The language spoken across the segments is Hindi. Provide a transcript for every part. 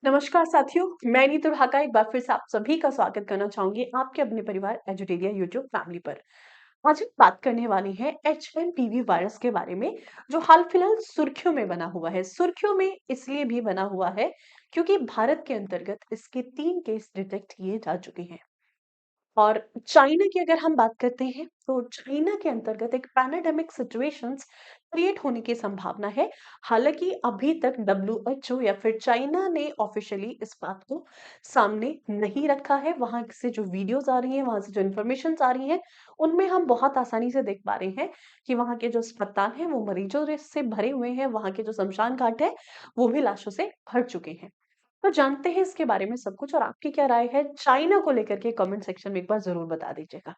नमस्कार साथियों, मैं नीतू ढाका एक बार फिर से आप सभी का स्वागत करना चाहूंगी आपके अपने परिवार एजुटेरिया यूट्यूब फैमिली पर। आज हम बात करने वाली है एचएमपीवी वायरस के बारे में, जो हाल फिलहाल सुर्खियों में बना हुआ है। सुर्खियों में इसलिए भी बना हुआ है क्योंकि भारत के अंतर्गत इसके 3 केस डिटेक्ट किए जा चुके हैं। और चाइना की अगर हम बात करते हैं तो चाइना के अंतर्गत एक पैंडेमिक सिचुएशंस क्रिएट होने की संभावना है। हालांकि अभी तक डब्ल्यूएचओ या फिर चाइना ने ऑफिशियली इस बात को सामने नहीं रखा है। वहां से जो वीडियोस आ रही हैं, वहां से जो इन्फॉर्मेशन आ रही है, उनमें हम बहुत आसानी से देख पा रहे हैं कि वहां के जो अस्पताल हैं वो मरीजों से भरे हुए हैं। वहां के जो शमशान घाट है वो भी लाशों से भर चुके हैं। तो जानते हैं इसके बारे में सब कुछ, और आपकी क्या राय है चाइना को लेकर के कमेंट सेक्शन में एक बार जरूर बता दीजिएगा।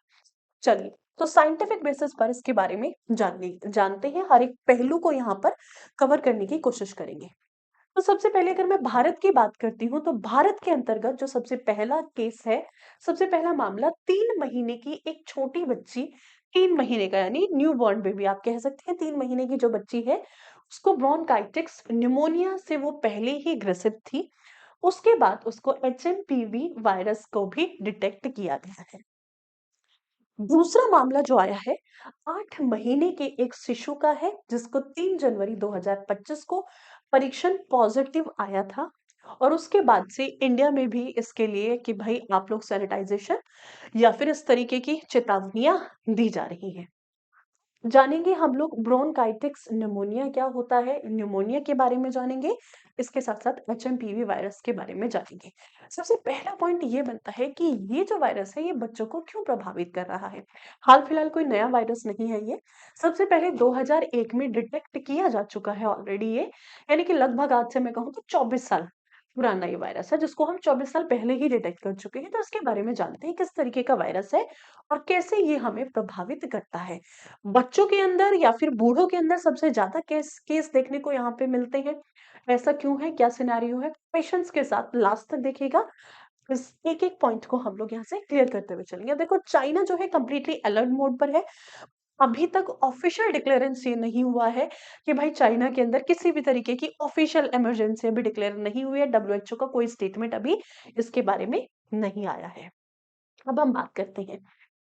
चलिए, तो साइंटिफिक बेसिस पर इसके बारे में जानते हैं, हर एक पहलू को यहाँ पर कवर करने की कोशिश करेंगे। तो सबसे पहले अगर मैं भारत की बात करती हूँ तो भारत के अंतर्गत जो सबसे पहला केस है, सबसे पहला मामला 3 महीने की एक छोटी बच्ची, 3 महीने का यानी न्यू बॉर्न बेबी आप कह सकते हैं, 3 महीने की जो बच्ची है उसको ब्रोंकाइटिस न्यूमोनिया से वो पहले ही ग्रसित थी। उसके बाद उसको एचएमपीवी वायरस को भी डिटेक्ट किया गया है। दूसरा मामला जो आया है 8 महीने के एक शिशु का है, जिसको 3 जनवरी 2025 को परीक्षण पॉजिटिव आया था। और उसके बाद से इंडिया में भी इसके लिए कि भाई आप लोग सैनिटाइजेशन या फिर इस तरीके की चेतावनियां दी जा रही हैं। जानेंगे हम लोग ब्रोंकाइटिस न्यूमोनिया क्या होता है, न्यूमोनिया के बारे में जानेंगे। इसके साथ साथ एचएमपीवी वायरस के बारे में जानेंगे। सबसे पहला पॉइंट ये बनता है कि ये जो वायरस है ये बच्चों को क्यों प्रभावित कर रहा है। हाल फिलहाल कोई नया वायरस नहीं है ये। सबसे पहले 2001 में डिटेक्ट किया जा चुका है ऑलरेडी ये, यानी कि लगभग आज से मैं कहूँ तो 24 साल पुराना ये वायरस है, जिसको हम 24 साल पहले ही डिटेक्ट कर चुके हैं। तो इसके बारे में जानते हैं किस तरीके का वायरस है और कैसे ये हमें प्रभावित करता है। बच्चों के अंदर या फिर बूढ़ों के अंदर सबसे ज्यादा केस केस देखने को यहाँ पे मिलते हैं। ऐसा क्यों है, क्या सिनेरियो है, पेशेंस के साथ लास्ट तक देखिएगा। इस एक एक पॉइंट को हम लोग यहाँ से क्लियर करते हुए चलेंगे। देखो, चाइना जो है कंप्लीटली अलर्ट मोड पर है। अभी तक ऑफिशियल डिक्लेरेंस ये नहीं हुआ है कि भाई चाइना के अंदर किसी भी तरीके की ऑफिशियल इमरजेंसी अभी डिक्लेयर नहीं हुई है। डब्ल्यूएचओ का कोई स्टेटमेंट अभी इसके बारे में नहीं आया है। अब हम बात करते हैं,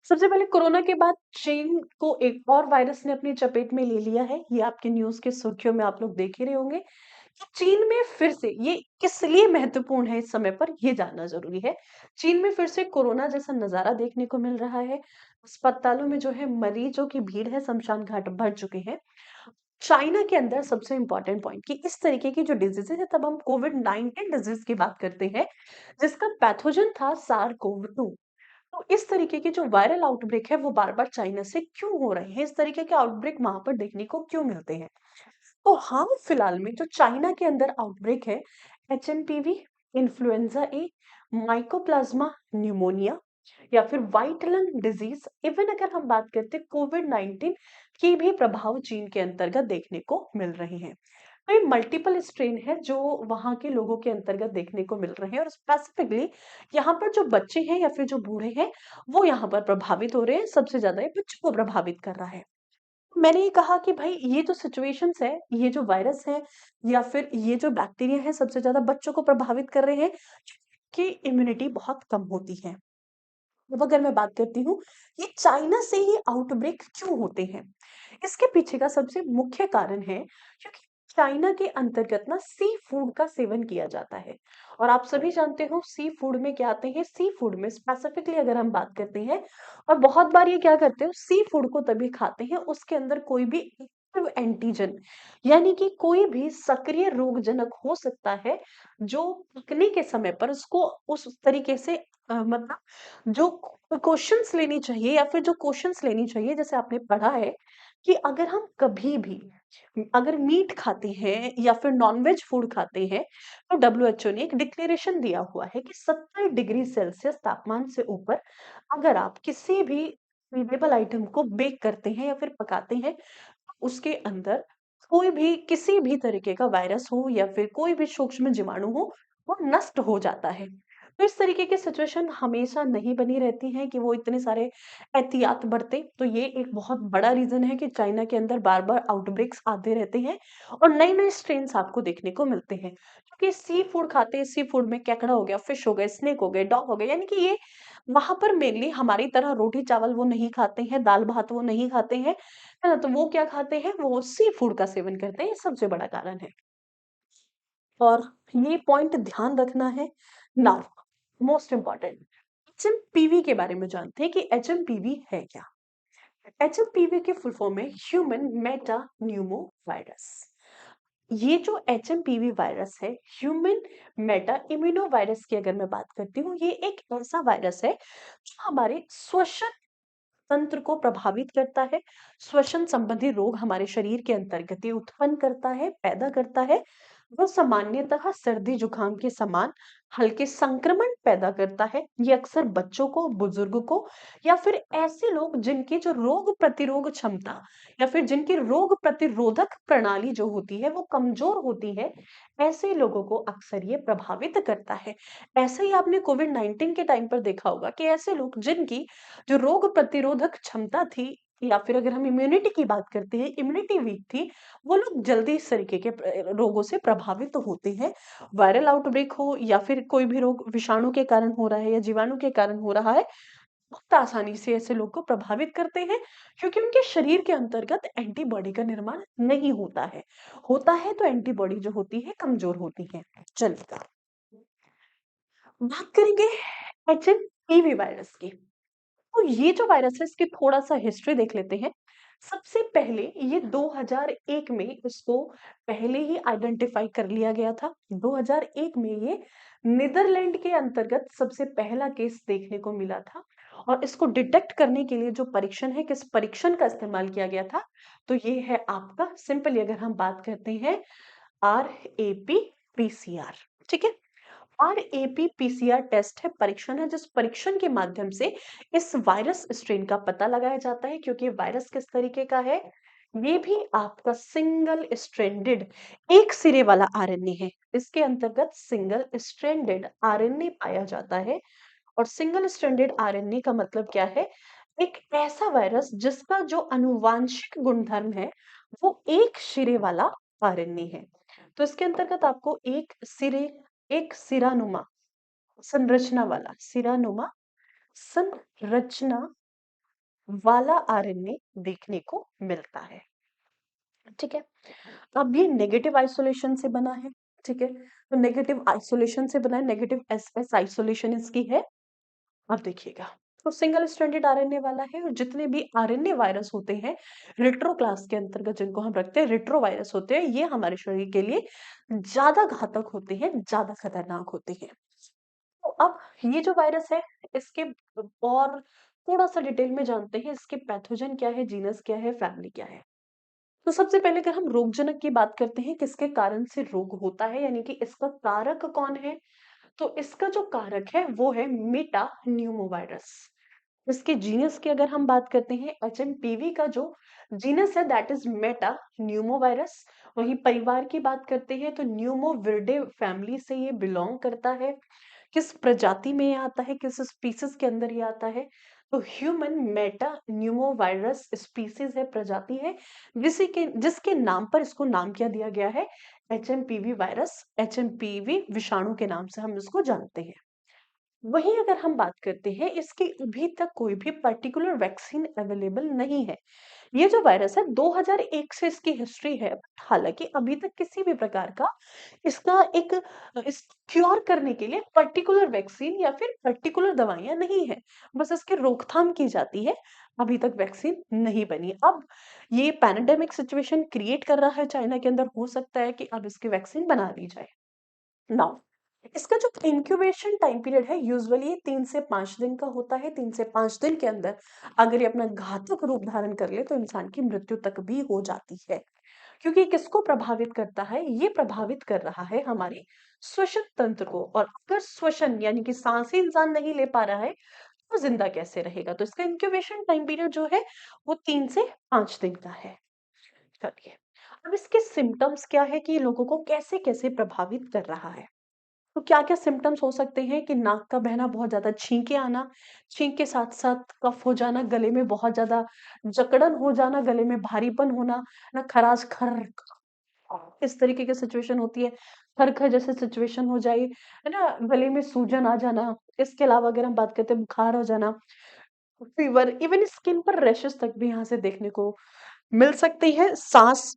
सबसे पहले कोरोना के बाद चीन को एक और वायरस ने अपनी चपेट में ले लिया है। ये आपके न्यूज़ के सुर्खियों में आप लोग देख ही रहे होंगे कि चीन में फिर से, ये किस लिए महत्वपूर्ण है इस समय पर ये जानना ज़रूरी है। चीन में फिर से कोरोना जैसा नज़ारा देखने को मिल रहा है। अस्पतालों में जो है मरीजों की भीड़ है, शमशान घाट भर चुके हैं। चाइना के अंदर सबसे इम्पोर्टेंट पॉइंट कि इस तरीके की जो डिजीज़ेज़ है, तब हम कोविड-19 डिजीज़ की बात करते हैं, जिसका पैथोजन था सार्स-कोव-2। तो इस तरीके के जो वायरल आउटब्रेक है वो बार-बार चाइना से क्यों हो रहे हैं? इस तरीके के आउटब्रेक वहाँ पर देखने को क्यों मिलते हैं? तो हाल फिलहाल में जो चाइना के अंदर आउटब्रेक है, एचएमपीवी, इन्फ्लुएंजा ए, माइकोप्लाज्मा न्यूमोनिया या फिर व्हाइट लंग डिजीज, इवन अगर हम बात करते हैं कोविड-19 की भी प्रभाव चीन के अंतर्गत देखने को मिल रहे हैं। तो ये मल्टीपल स्ट्रेन है जो वहाँ के लोगों के अंतर्गत देखने को मिल रहे हैं, और स्पेसिफिकली यहाँ पर जो बच्चे हैं या फिर जो बूढ़े हैं वो यहाँ पर प्रभावित हो रहे हैं। सबसे ज्यादा ये बच्चों को प्रभावित कर रहा है। मैंने ये कहा कि भाई ये जो सिचुएशंस है, ये जो वायरस है या फिर ये जो बैक्टीरिया है, सबसे ज्यादा बच्चों को प्रभावित कर रहे हैं कि इम्यूनिटी बहुत कम होती है। अब अगर मैं बात करती हूँ, ये चाइना से ही आउटब्रेक क्यों होते हैं? इसके पीछे का सबसे मुख्य कारण है क्योंकि चाइना के अंतर्गत ना सी फूड का सेवन किया जाता है। और आप सभी जानते हो सी फूड में क्या आते हैं, सी फूड में स्पेसिफिकली अगर हम बात करते हैं, और बहुत बार ये क्या करते हो, सी फूड को तभी खाते हैं उसके अंदर कोई भी एक्टिव एंटीजन, यानी कि कोई भी सक्रिय रोगजनक हो सकता है, जो पकने के समय पर उसको उस तरीके से मतलब जो प्रिकॉशंस लेनी चाहिए या फिर जो क्वेश्चंस लेनी चाहिए, जैसे आपने पढ़ा है कि अगर हम कभी भी अगर मीट खाते हैं या फिर नॉनवेज फूड खाते हैं, तो डब्ल्यूएचओ ने एक डिक्लेरेशन दिया हुआ है कि 70 डिग्री सेल्सियस तापमान से ऊपर अगर आप किसी भी ईटेबल आइटम को बेक करते हैं या फिर पकाते हैं, उसके अंदर कोई भी किसी भी तरीके का वायरस हो या फिर कोई भी सूक्ष्म जीवाणु हो, वो नष्ट हो जाता है। तो इस तरीके की सिचुएशन हमेशा नहीं बनी रहती है कि वो इतने सारे एहतियात बरतें। तो ये एक बहुत बड़ा रीज़न है कि चाइना के अंदर बार-बार आउटब्रेक्स आते रहते हैं और नए-नए स्ट्रेन्स आपको देखने को मिलते हैं। क्योंकि सी फूड खाते हैं, सी फूड में केकड़ा हो गया, फिश हो गए, स्नेक हो गए, डॉग हो गए, यानी कि ये वहाँ पर मेनली हमारी तरह रोटी-चावल वो नहीं खाते हैं, दाल-भात वो नहीं खाते हैं, है ना? तो वो क्या खाते हैं, वो सी फूड का सेवन करते हैं, ये सबसे बड़ा कारण है। और ये पॉइंट ध्यान रखना है। नाउ मोस्ट इम्पोर्टेंट, एचएमपीवी के बारे में जानते हैं कि एचएमपीवी है क्या? एचएमपीवी की फुल फॉर्म है ह्यूमन मेटा न्यूमो वायरस। ये जो एचएमपीवी वायरस है, ह्यूमन मेटा इम्यूनो वायरस की अगर मैं बात करती हूँ, ये एक ऐसा वायरस है जो हमारे श्वसन तंत्र को प्रभावित करता है। श्वसन संबंधी रोग हमारे शरीर के अंतर्गत ये उत्पन्न करता है, पैदा करता है। वो सामान्यतः सर्दी जुकाम के समान हल्के संक्रमण पैदा करता है। ये अक्सर बच्चों को, बुजुर्ग को या फिर ऐसे लोग जिनकी जो रोग प्रतिरोध क्षमता या फिर जिनकी रोग प्रतिरोधक प्रणाली जो होती है वो कमजोर होती है, ऐसे लोगों को अक्सर ये प्रभावित करता है। ऐसे ही आपने कोविड-19 के टाइम पर देखा होगा कि ऐसे लोग जिनकी जो रोग प्रतिरोधक क्षमता थी या फिर अगर हम इम्यूनिटी की बात करते हैं, इम्यूनिटी वीक थी, वो लोग जल्दी इस तरीके के रोगों से प्रभावित तो होते हैं। वायरल आउटब्रेक हो या फिर कोई भी रोग विषाणु के कारण हो रहा है या जीवाणु के कारण हो रहा है, बहुत आसानी से ऐसे लोग को प्रभावित करते हैं क्योंकि उनके शरीर के अंतर्गत एंटीबॉडी का निर्माण नहीं होता है। होता है तो एंटीबॉडी जो होती है कमजोर होती है। चलिए बात करेंगे एचएमपीवी वायरस की। तो ये जो वायरस है इसकी थोड़ा-सा हिस्ट्री देख लेते हैं। सबसे पहले ये 2001 में इसको पहले ही आइडेंटिफ़ाई कर लिया गया था। 2001 में ये नीदरलैंड के अंतर्गत सबसे पहला केस देखने को मिला था और इसको डिटेक्ट करने के लिए जो परीक्षण है, किस परीक्षण का इस्तेमाल किया गया था, तो ये है आपका सिंपली अगर हम बात करते हैं आरएटी-पीसीआर, ठीक है? आरएटी-पीसीआर टेस्ट है, परीक्षण है, जिस परीक्षण के माध्यम से इस वायरस स्ट्रेन का पता लगाया जाता है क्योंकि वायरस किस तरीके का है, ये भी आपका सिंगल स्ट्रैंडेड एक सिरे वाला आरएनए है। इसके अंतर्गत सिंगल स्ट्रैंडेड आरएनए पाया जाता है और सिंगल स्ट्रैंडेड आरएनए का मतलब क्या है? एक ऐसा वायरस जिसका जो आनुवांशिक गुणधर्म है, वो एक सिरे वाला आरएनए है। तो इसके अंतर्गत आपको एक सिरानुमा सिरानुमा संरचना वाला आरएनए देखने को मिलता है। ठीक है? अब ये नेगेटिव आइसोलेशन से बना है। ठीक है? तो नेगेटिव आइसोलेशन से बना है, नेगेटिव एस आइसोलेशन इसकी है। अब देखिएगा, तो सिंगल स्ट्रैंडेड आरएनए वाला है और जितने भी आरएनए वायरस होते हैं, रेट्रो क्लास के अंतर्गत जिनको हम रखते हैं, रेट्रो वायरस होते हैं, ये हमारे शरीर के लिए ज़्यादा घातक होते हैं, ज़्यादा खतरनाक होते हैं। तो अब ये जो वायरस है, इसके और थोड़ा-सा डिटेल में जानते हैं, इसके पैथोजन क्या है, जीनस क्या है, फैमिली क्या है। तो सबसे पहले अगर हम रोगजनक की बात करते हैं, किसके कारण से रोग होता है, यानी कि इसका कारक कौन है? तो इसका जो कारक है, वो है मेटा न्यूमोवायरस। इसके जीनस की अगर हम बात करते हैं, एचएमपीवी का जो जीनस है दैट इज मेटा न्यूमोवायरस। वहीं परिवार की बात करते हैं तो न्यूमोविरिडे फैमिली से ये बिलोंग करता है। किस प्रजाति में ये आता है, किस स्पीसीज के अंदर ये आता है, तो ह्यूमन मेटा न्यूमोवायरस स्पीसीज है, प्रजाति है, जिसके नाम पर इसको नाम क्या दिया गया है, एचएमपीवी वायरस, एचएमपीवी विषाणु के नाम से हम इसको जानते हैं। वहीं अगर हम बात करते हैं, इसकी अभी तक कोई भी पर्टिकुलर वैक्सीन अवेलेबल नहीं है। ये जो वायरस है 2001 से इसकी हिस्ट्री है, हालांकि अभी तक किसी भी प्रकार का इसका एक इस क्योर करने के लिए पर्टिकुलर वैक्सीन या फिर पर्टिकुलर दवाइयां नहीं है, बस इसकी रोकथाम की जाती है। अभी तक वैक्सीन नहीं बनी। अब ये पैंडेमिक सिचुएशन क्रिएट कर रहा है चाइना के अंदर, हो सकता है कि अब इसकी वैक्सीन बना ली जाए। नाउ इसका जो इंक्यूबेशन टाइम पीरियड है यूजुअली ये 3 से 5 दिन का होता है। 3 से 5 दिन के अंदर अगर ये अपना घातक रूप धारण कर ले तो इंसान की मृत्यु तक भी हो जाती है। क्योंकि किसको प्रभावित करता है? ये प्रभावित कर रहा है हमारे श्वसन तंत्र को, और अगर श्वसन यानी कि सांस ही इंसान नहीं ले पा रहा है तो जिंदा कैसे रहेगा? तो इसका इंक्यूबेशन टाइम पीरियड जो है वो 3 से 5 दिन का है। चलिए, अब इसके सिम्टम्स क्या है कि ये लोगों को कैसे-कैसे प्रभावित कर रहा है? तो क्या-क्या सिम्पटम्स हो सकते हैं कि नाक का बहना, बहुत ज़्यादा छींकें आना, छींक के साथ-साथ कफ हो जाना, गले में बहुत ज़्यादा जकड़न हो जाना, गले में भारीपन होना, ना खराश खर इस तरीके की सिचुएशन होती है, खर-खर जैसे सिचुएशन हो जाए, है ना? गले में सूजन आ जाना, इसके अलावा अगर हम बात करते हैं बुखार हो जाना, फीवर, इवन स्किन पर रैशेज़ तक भी यहाँ से देखने को मिल सकती है। साँस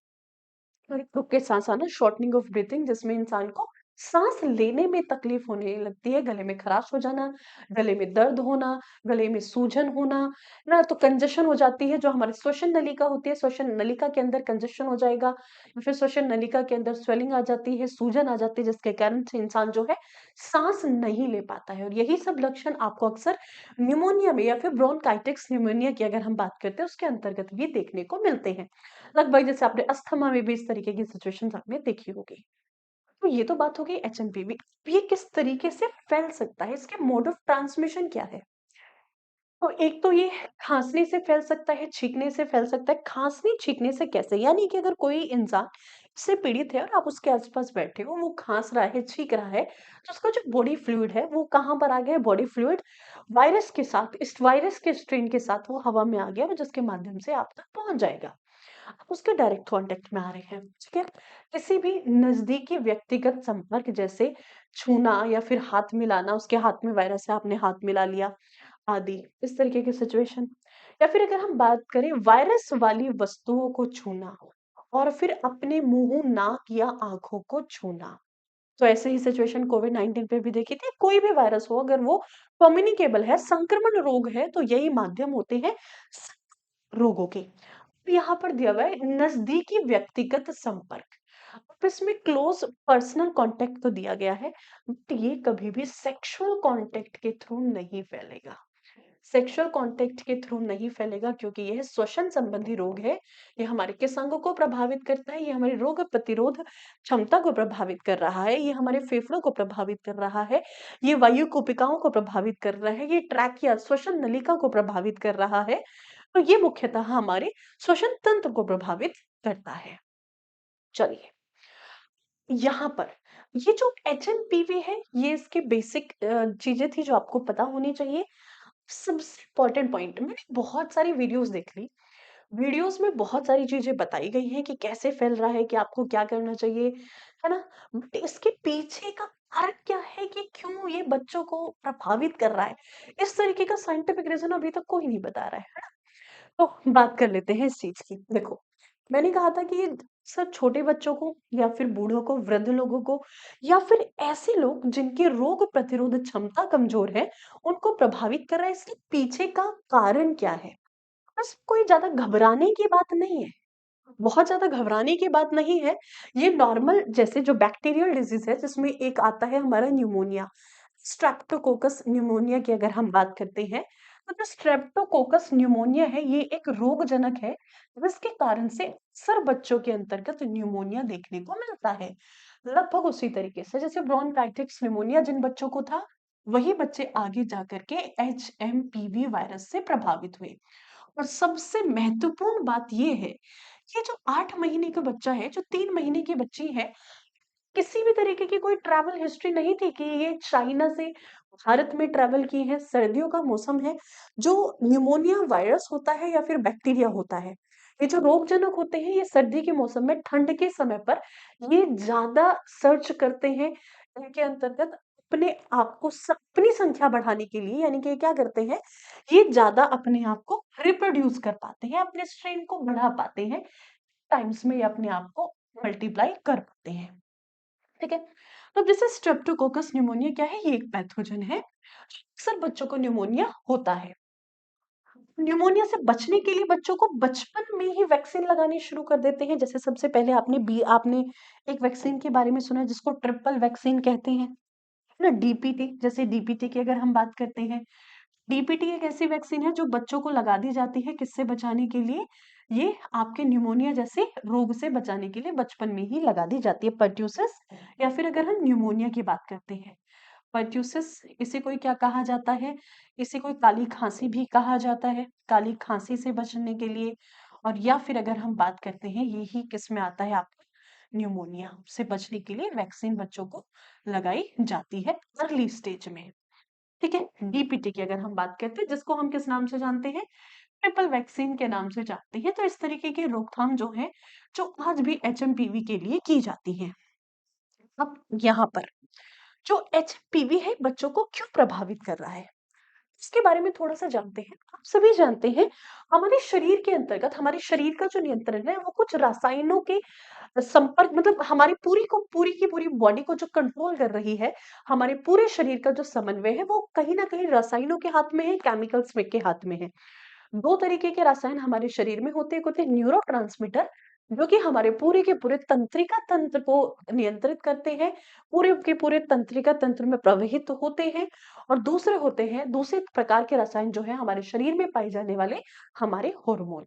रुक के साँस आना, शॉर्टनिंग ऑफ ब्रीथिंग, जिसमें इंसान को साँस लेने में तकलीफ होने लगती है, गले में खराश हो जाना, गले में दर्द होना, गले में सूजन होना, है ना? तो कंजेशन हो जाती है, जो हमारी श्वसन नलिका होती है, श्वसन नलिका के अंदर कंजेशन हो जाएगा, या फिर श्वसन नलिका के अंदर स्वेलिंग आ जाती है, सूजन आ जाती है, जिसके कारण से इंसान जो है साँस नहीं ले पाता है, और यही सब लक्षण आपको अक्सर न्यूमोनिया में या फिर ब्रोंकाइटिस न्यूमोनिया की अगर हम बात करते हैं, उसके अंतर्गत भी देखने को मिलते हैं। लगभग जैसे आपने अस्थमा में भी इस तरीके की सिचुएशंस आपने देखी होगी। तो ये तो बात हो गई एचएमपीवी। ये किस तरीके से फैल सकता है? इसके मोड ऑफ ट्रांसमिशन क्या है? तो एक तो ये खाँसने से फैल सकता है, छींकने से फैल सकता है। खाँसने, छींकने से कैसे? यानी कि अगर कोई इंसान इससे पीड़ित है और आप उसके आस-पास बैठे हो, वो खाँस रहा है, छींक रहा है, तो उसका जो बॉडी फ्लूइड है, वो कहाँ पर आ गया है? बॉडी फ्लूइड वायरस के साथ, इस वायरस के स्ट्रेन के साथ वो हवा में आ गया और जिसके माध्यम से आप तक पहुँच जाएगा। आप उसके डायरेक्ट कॉन्टैक्ट में आ रहे हैं, ठीक है? किसी भी नज़दीकी व्यक्तिगत संपर्क, जैसे छूना या फिर हाथ मिलाना, उसके हाथ में वायरस है, आपने हाथ मिला लिया, आदि, इस तरीके की सिचुएशन। या फिर अगर हम बात करें वायरस वाली वस्तुओं को छूना और फिर अपने मुँह, नाक या आँखों को छूना। तो ऐसे ही सिचुएशन कोविड-19 पे भी देखी थी। कोई भी वायरस हो, अगर वो कम्युनिकेबल है, संक्रमण रोग है, तो यही माध्यम होते हैं स रोगों के। अब यहाँ पर दिया हुआ है नज़दीकी व्यक्तिगत संपर्क। अब इसमें क्लोज़ पर्सनल कॉन्टैक्ट तो दिया गया है, बट ये कभी भी सेक्सुअल कॉन्टैक्ट के थ्रू नहीं फैलेगा। सेक्सुअल कॉन्टैक्ट के थ्रू नहीं फैलेगा, क्योंकि यह श्वसन संबंधी रोग है। ये हमारे किस अंग को प्रभावित करता है? ये हमारी रोग प्रतिरोध क्षमता को प्रभावित कर रहा है, ये हमारे फेफड़ों को प्रभावित कर रहा है, ये वायु कुपिकाओं को प्रभावित कर रहा है, ये ट्रैकिया श्वसन नलिका को प्रभावित कर रहा है। तो ये मुख्यतः हमारे श्वसन तंत्र को प्रभावित करता है। चलिए, यहाँ पर ये जो एचएमपीवी है, ये इसके बेसिक चीज़ें थी जो आपको पता होनी चाहिए। सबसे इम्पोर्टेंट पॉइंट, मैंने बहुत सारी वीडियोज़ देख ली। वीडियोज़ में बहुत सारी चीज़ें बताई गई हैं कि कैसे फैल रहा है, कि आपको क्या करना चाहिए, है ना? बट इसके पीछे का कारण क्या है कि क्यों ये बच्चों को प्रभावित कर रहा है? इस तरीके का साइंटिफिक रीज़न अभी तक कोई नहीं बता रहा है। तो बात कर लेते हैं इस चीज़ की। देखो, मैंने कहा था कि ये अक्सर छोटे बच्चों को या फिर बूढ़ों को, वृद्ध लोगों को, या फिर ऐसे लोग जिनकी रोग प्रतिरोध क्षमता कमज़ोर है, उनको प्रभावित कर रहा है। इसके पीछे का कारण क्या है? बस कोई ज़्यादा घबराने की बात नहीं है। बहुत ज़्यादा घबराने की बात नहीं है। ये नॉर्मल, जैसे जो बैक्टीरियल डिज़ीज़ है, जिसमें एक आता है हमारा न्यूमोनिया, स्ट्रेप्टोकोकस न्यूमोनिया की अगर हम बात करते हैं, तो जो स्ट्रेप्टोकोकस न्यूमोनिया है, ये एक रोगजनक है, जिसके कारण से अक्सर बच्चों के अंतर्गत न्यूमोनिया देखने को मिलता है। लगभग उसी तरीके से जैसे ब्रोंकाइटिस न्यूमोनिया जिन बच्चों को था, वही बच्चे आगे जाकर के एचएमपीवी वायरस से प्रभावित हुए। और सबसे महत्वपूर्ण बात ये है, ये जो 8 महीने का बच्चा है, जो 3 महीने की बच्ची है, किसी भी तरीके की कोई ट्रैवल हिस्ट्री नहीं थी कि ये चाइना से भारत में ट्रैवल की है। सर्दियों का मौसम है, जो न्यूमोनिया वायरस होता है या फिर बैक्टीरिया होता है, ये जो रोगजनक होते हैं, ये सर्दी के मौसम में, ठंड के समय पर ये ज़्यादा सर्च करते हैं। इनके अंतर्गत अपने आप को अपनी संख्या बढ़ाने के लिए, यानी कि क्या करते हैं, ये ज़्यादा अपने आप को रिप्रोड्यूस कर पाते हैं, अपने स्ट्रेन को बढ़ा पाते हैं, टाइम्स में ये अपने आप को मल्टीप्लाई कर पाते हैं। ठीक है? तो जैसे स्ट्रेप्टोकोकस न्यूमोनिया क्या है? ये एक पैथोजन है। अक्सर बच्चों को न्यूमोनिया होता है। न्यूमोनिया से बचने के लिए बच्चों को बचपन में ही वैक्सीन लगानी शुरू कर देते हैं। जैसे सबसे पहले आपने एक वैक्सीन के बारे में सुना है, जिसको ट्रिपल वैक्सीन कहते हैं, है ना? डीपीटी, जैसे डीपीटी की अगर हम बात करते हैं, डीपीटी एक ऐसी वैक्सीन है जो बच्चों को लगा दी जाती है, किससे बचाने के लिए? ये आपके न्यूमोनिया जैसे रोग से बचाने के लिए बचपन में ही लगा दी जाती है, पर्ट्यूसिस। या फिर अगर हम न्यूमोनिया की बात करते हैं, पर्ट्यूसिस, इसे कोई क्या कहा जाता है? इसे कोई काली खांसी भी कहा जाता है, काली खांसी से बचने के लिए। और या फिर अगर हम बात करते हैं, यही किस में आता है आपका, न्यूमोनिया से बचने के लिए वैक्सीन बच्चों को लगाई जाती है अर्ली स्टेज में। ठीक है, डीपीटी की अगर हम बात करते हैं, जिसको हम किस नाम से जानते हैं, ट्रिपल वैक्सीन के नाम से जानते हैं। तो इस तरीके की रोकथाम जो है, जो आज भी एचएमपीवी के लिए की जाती है। अब यहाँ पर जो एचपीवी है बच्चों को क्यों प्रभावित कर रहा है, इसके बारे में थोड़ा सा जानते हैं। आप सभी जानते हैं, हमारे शरीर के अंतर्गत हमारे शरीर का जो नियंत्रण है वो कुछ रसायनों के संपर्क, मतलब हमारी पूरी की पूरी बॉडी को जो कंट्रोल कर रही है, हमारे पूरे शरीर का जो समन्वय है वो कहीं ना कहीं रसायनों के हाथ में है, केमिकल्स में के हाथ में है। दो तरीके के रसायन हमारे शरीर में होते हैं, एक होते हैं न्यूरोट्रांसमीटर, जो कि हमारे पूरे के पूरे तंत्रिका तंत्र को नियंत्रित करते हैं, पूरे के पूरे तंत्रिका तंत्र में प्रवहित होते हैं। और दूसरे होते हैं, दूसरे प्रकार के रसायन जो है हमारे शरीर में पाए जाने वाले, हमारे हार्मोन।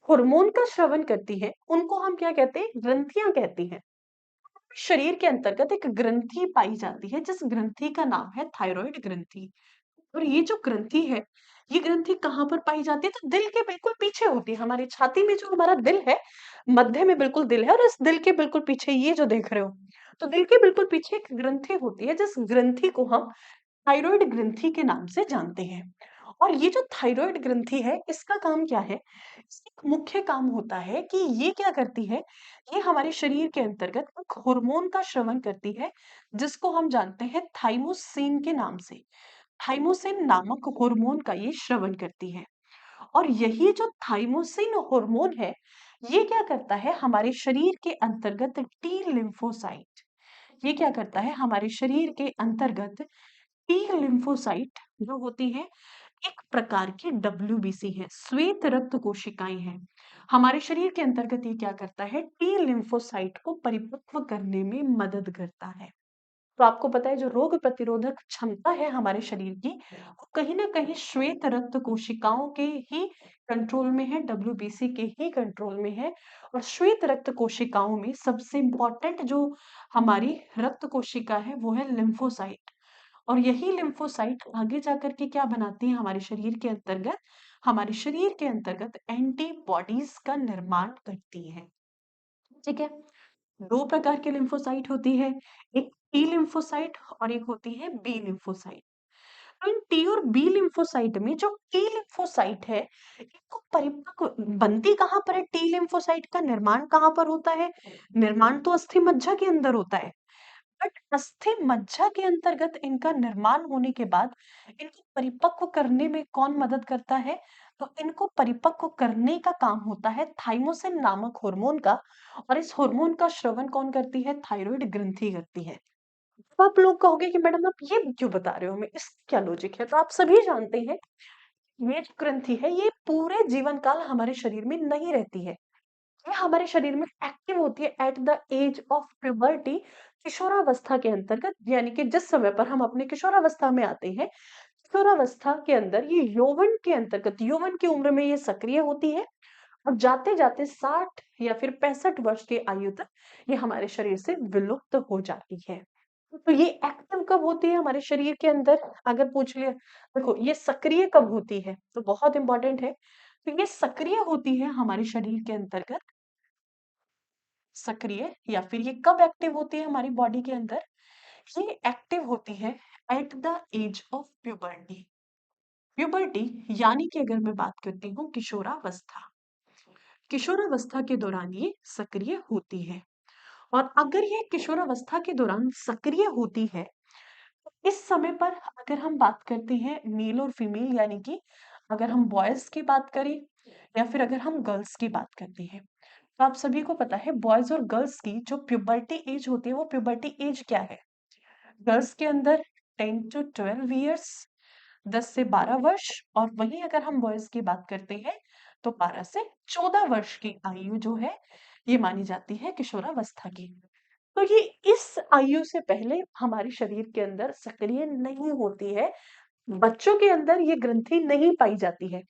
हार्मोन का स्रवन करती है, उनको हम क्या कहते हैं, ग्रंथियां कहती हैं। शरीर के अंतर्गत एक ग्रंथि पाई जाती है, जिस ग्रंथि का नाम है थायराइड ग्रंथि। और ये जो ग्रंथि है, ये ग्रंथि कहाँ पर पाई जाती है, तो दिल के बिल्कुल पीछे होती है। हमारी छाती में जो हमारा दिल है, मध्य में बिल्कुल दिल है, और इस दिल के बिल्कुल पीछे ये जो देख रहे हो, तो दिल के बिल्कुल पीछे एक ग्रंथि होती है, जिस ग्रंथि को हम थायराइड ग्रंथि के नाम से जानते हैं। और ये जो थायराइड ग्रंथि है, इसका काम क्या है, इसका मुख्य काम होता है कि ये क्या करती है, ये हमारे शरीर के अंतर्गत एक हार्मोन का श्रवण करती है, जिसको हम जानते हैं थाइमोसिन के नाम से। थाइमोसिन नामक हार्मोन का ये श्रवण करती है। और यही जो थाइमोसिन हार्मोन है, ये क्या करता है, हमारे शरीर के अंतर्गत टी लिम्फोसाइट, ये क्या करता है, हमारे शरीर के अंतर्गत टी लिम्फोसाइट जो होती है, एक प्रकार की डब्ल्यूबीसी है, श्वेत रक्त कोशिकाएं हैं। हमारे शरीर के अंतर्गत ये क्या करता है, टी लिम्फोसाइट को परिपक्व करने में मदद करता है। तो आपको पता है, जो रोग प्रतिरोधक क्षमता है हमारे शरीर की, वो कहीं ना कहीं श्वेत रक्त कोशिकाओं के ही कंट्रोल में है, डब्ल्यूबीसी के ही कंट्रोल में है। और श्वेत रक्त कोशिकाओं में सबसे इंपॉर्टेंट जो हमारी रक्त कोशिका है, वो है लिम्फोसाइट। और यही लिम्फोसाइट आगे जाकर के क्या बनाती है, हमारे शरीर के अंतर्गत, हमारे शरीर के अंतर्गत एंटीबॉडीज का निर्माण करती है। ठीक है, दो प्रकार के लिम्फोसाइट होती है, एक टी लिम्फोसाइट और एक होती है बी लिम्फोसाइट। तो इन टी और बी लिम्फोसाइट में जो टी लिम्फोसाइट है, इनको परिपक्व बनती कहाँ पर है, टी लिम्फोसाइट का निर्माण कहाँ पर होता है, निर्माण तो अस्थि मज्जा के अंदर होता है। बट अस्थि मज्जा के अंतर्गत इनका निर्माण होने के बाद इनको परिपक्व करने में कौन मदद करता है, तो इनको परिपक्व करने का काम होता है थाइमोसिन नामक हार्मोन का। और इस हार्मोन का श्रवण कौन करती है, थायराइड ग्रंथि करती है। तो आप लोग कहोगे कि मैडम आप ये क्यों बता रहे हो, हमें इस क्या लॉजिक है, तो आप सभी जानते हैं, ये जो ग्रंथि है ये पूरे जीवन काल हमारे शरीर में नहीं रहती है, ये हमारे शरीर में एक्टिव होती है at the age of puberty, किशोरावस्था के अंतर्गत, यानी कि जिस समय पर हम अपने किशोरावस्था में आते हैं, किशोरावस्था के अंदर ये यौवन के अंतर्गत, यौवन की उम्र में ये सक्रिय होती है। और जाते जाते 60 या फिर 65 वर्ष की आयु तक ये हमारे शरीर से विलुप्त हो जाती है। तो ये एक्टिव कब होती है हमारे शरीर के अंदर, अगर पूछ लिया, देखो ये सक्रिय कब होती है, तो बहुत इंपॉर्टेंट है। तो ये सक्रिय होती है हमारे शरीर के अंतर्गत, सक्रिय या फिर ये कब एक्टिव होती है हमारी बॉडी के अंदर, ये एक्टिव होती है at the age of puberty. Puberty यानी कि अगर मैं बात करती हूँ किशोरावस्था, किशोरावस्था के दौरान ये सक्रिय होती है। और अगर ये किशोरावस्था के दौरान सक्रिय होती है, तो इस समय पर अगर हम बात करते हैं मेल और फीमेल, यानी कि अगर हम बॉयज की बात करें या फिर अगर हम गर्ल्स की बात करते हैं, तो आप सभी को पता है बॉयज और गर्ल्स की जो प्यूबर्टी एज होती है, वो प्यूबर्टी एज क्या है, गर्ल्स के अंदर 10 to 12 ईयर्स, 10 से 12 वर्ष। और वहीं अगर हम बॉयज की बात करते हैं, तो 12 से 14 वर्ष की आयु जो है, ये मानी जाती है किशोरावस्था की। तो ये इस आयु से पहले हमारे शरीर के अंदर सक्रिय नहीं होती है, बच्चों के अंदर ये ग्रंथि नहीं पाई जाती है।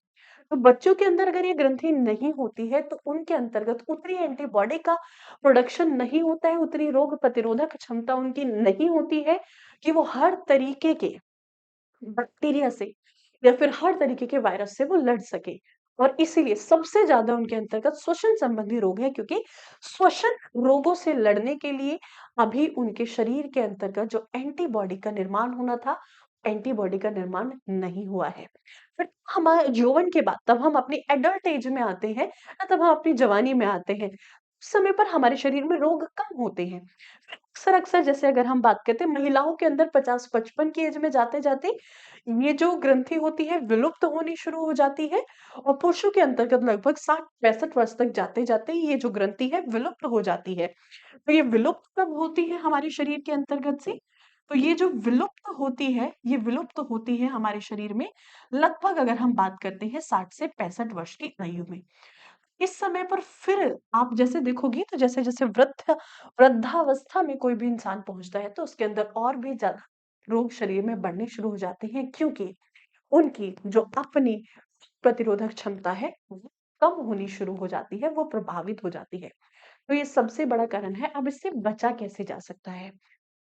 तो बच्चों के अंदर अगर ये ग्रंथि नहीं होती है, तो उनके अंतर्गत उतनी एंटीबॉडी का प्रोडक्शन नहीं होता है, उतनी रोग प्रतिरोधक क्षमता उनकी नहीं होती है कि वो हर तरीके के बैक्टीरिया से या फिर हर तरीके के वायरस से वो लड़ सके। और इसीलिए सबसे ज़्यादा उनके अंतर्गत श्वसन संबंधी रोग है, क्योंकि श्वसन रोगों से लड़ने के लिए अभी उनके शरीर के अंतर्गत जो एंटीबॉडी का निर्माण होना था, एंटीबॉडी का निर्माण नहीं हुआ है। फिर हमारे यौवन के बाद तब हम अपनी एडल्ट एज में आते हैं, तब हम अपनी जवानी में आते हैं। उस समय पर हमारे शरीर में रोग कम होते हैं। अक्सर-अक्सर जैसे अगर हम बात करते हैं महिलाओं के अंदर 50-55 की एज में जाते-जाते ये जो ग्रंथि होती है विलुप्त होनी शुरू हो जाती है, और पुरुषों के अंतर्गत लगभग 60-65 वर्ष तक जाते-जाते ये जो ग्रंथि है विलुप्त हो जाती है। तो ये विलुप्त कब होती है हमारे शरीर के अंतर्गत से? तो ये जो विलुप्त होती है, ये विलुप्त होती है हमारे शरीर में लगभग अगर हम बात करते हैं 60 से 65 वर्ष की आयु में। इस समय पर फिर आप जैसे देखोगी तो जैसे-जैसे वृद्धावस्था में कोई भी इंसान पहुँचता है, तो उसके अंदर और भी ज़्यादा रोग शरीर में बढ़ने शुरू हो जाते हैं, क्योंकि उनकी जो अपनी प्रतिरोधक क्षमता है, वो कम होनी शुरू हो जाती है, वो प्रभावित हो जाती है। तो ये सबसे बड़ा कारण है, अब इससे बचा कैसे जा सकता है?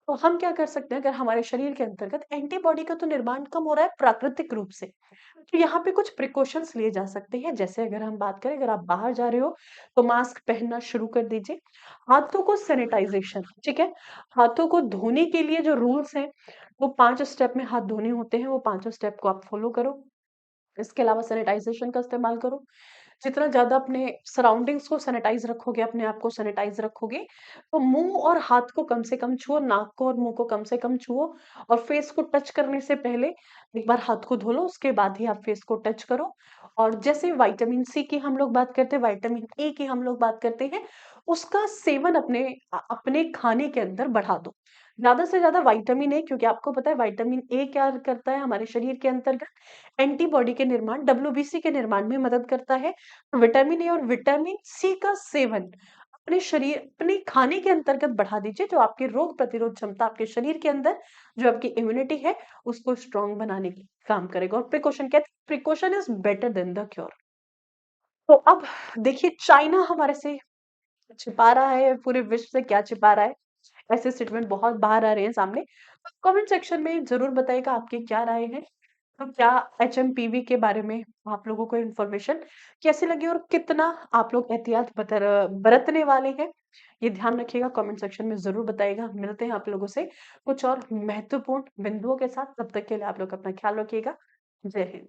तो हम क्या कर सकते हैं, अगर हमारे शरीर के अंतर्गत एंटीबॉडी का तो निर्माण कम हो रहा है प्राकृतिक रूप से, तो यहाँ पे कुछ प्रिकॉशंस लिए जा सकते हैं। जैसे अगर हम बात करें, अगर आप बाहर जा रहे हो, तो मास्क पहनना शुरू कर दीजिए। हाथों को सैनिटाइज़ेशन, ठीक है? हाथों को धोने के लिए जो रूल्स हैं, वो 5 स्टेप में हाथ धोने होते हैं, वो पाँचों स्टेप को आप फ़ॉलो करो। इसके अलावा सैनिटाइज़ेशन का इस्तेमाल करो। जितना ज़्यादा अपने सराउंडिंग्स को सैनिटाइज़ रखोगे, अपने आप को सैनिटाइज़ रखोगे, तो मुँह और हाथ को कम से कम छुओ, नाक को और मुँह को कम से कम छुओ, और फेस को टच करने से पहले एक बार हाथ को धो लो, उसके बाद ही आप फेस को टच करो। और जैसे विटामिन सी की हम लोग बात करते हैं, विटामिन ए की हम लोग बात करते हैं, उसका सेवन अपने खाने के अंदर बढ़ा दो। ज़्यादा से ज़्यादा विटामिन ए, क्योंकि आपको पता है विटामिन ए क्या करता है हमारे शरीर के अंतर्गत? एंटीबॉडी के निर्माण, डब्ल्यूबीसी के निर्माण में मदद करता है। विटामिन ए और विटामिन सी का सेवन अपने खाने के अंतर्गत बढ़ा दीजिए, जो आपकी रोग प्रतिरोध क्षमता आपके शरीर के अंदर, जो आपकी इम्यूनिटी है, उसको स्ट्रॉन्ग बनाने की काम करेगा। और प्रिकॉशन कहते हैं, precaution is better than the cure. तो अब देखिए, चाइना हमारे से छिपा रहा है, पूरे विश्व से क्या छिपा रहा है? ऐसे स्टेटमेंट बहुत बाहर आ रहे हैं सामने। तो कमेंट सेक्शन में ज़रूर बताइएगा आपकी क्या राय है? तो क्या एचएमपीवी के बारे में आप लोगों को इन्फॉर्मेशन कैसी लगी, और कितना आप लोग एहतियात बरतने वाले हैं? ये ध्यान रखिएगा, कमेंट सेक्शन में ज़रूर बताइएगा। मिलते हैं आप लोगों से कुछ और महत्वपूर्ण बिंदुओं के साथ, तब तक के लिए आप लोग अपना ख्याल रखिएगा। जय हिंद।